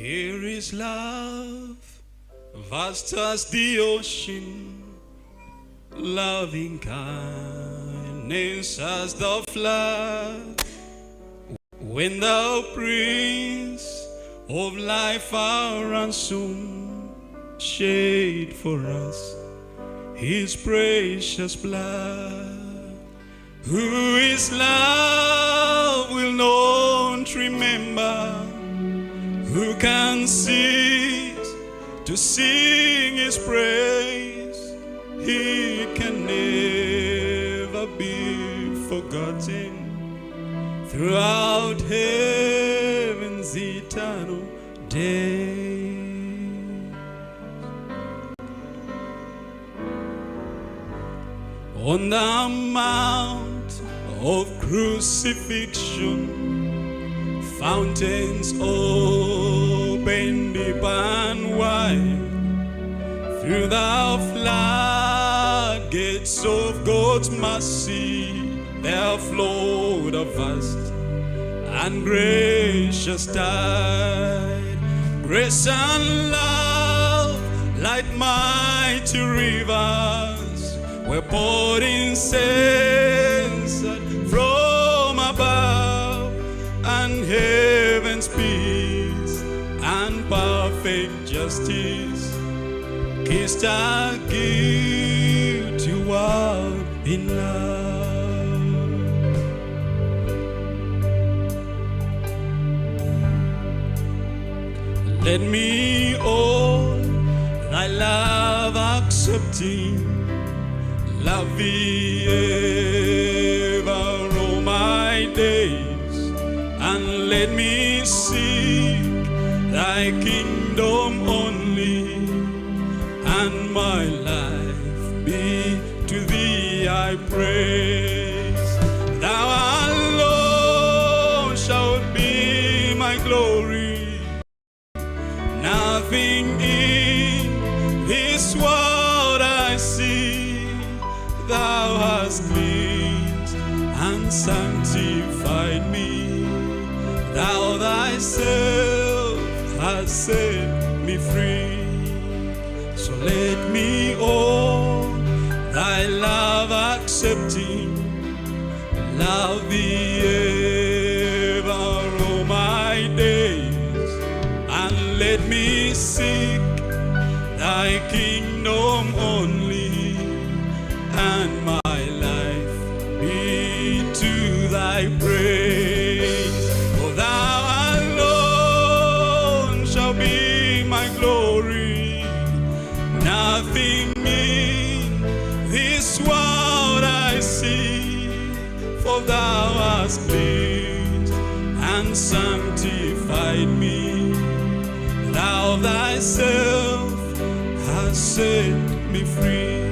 Here is love, vast as the ocean, loving kindness as the flood. When the Prince of Life our ransom shed for us his precious blood. Who is love will not remember, who can cease to sing his praise? He can never be forgotten throughout heaven's eternal day. On the mount of crucifixion, fountains open deep and wide. Through the floodgates of God's mercy, there flowed a vast and gracious tide. Grace and love, like mighty rivers, were poured incessant from above, and heaven's peace and perfect justice kissed our guilty world in love. Let me all thy love accepting, love thee ever all my days, and let me seek thy kingdom only, and my life be to thee I praise. Thou alone shalt be my glory. Nothing in this world I see, thou hast cleansed and sanctified me. Thou thyself hast set me free. So let me all thy love accepting, love thee ever all my days, and let me seek thy kingdom only, and my life be to thy praise. For thou alone shalt be my glory. Nothing in this world I see, for thou hast cleansed and sanctified me. Thou thyself hast set me free.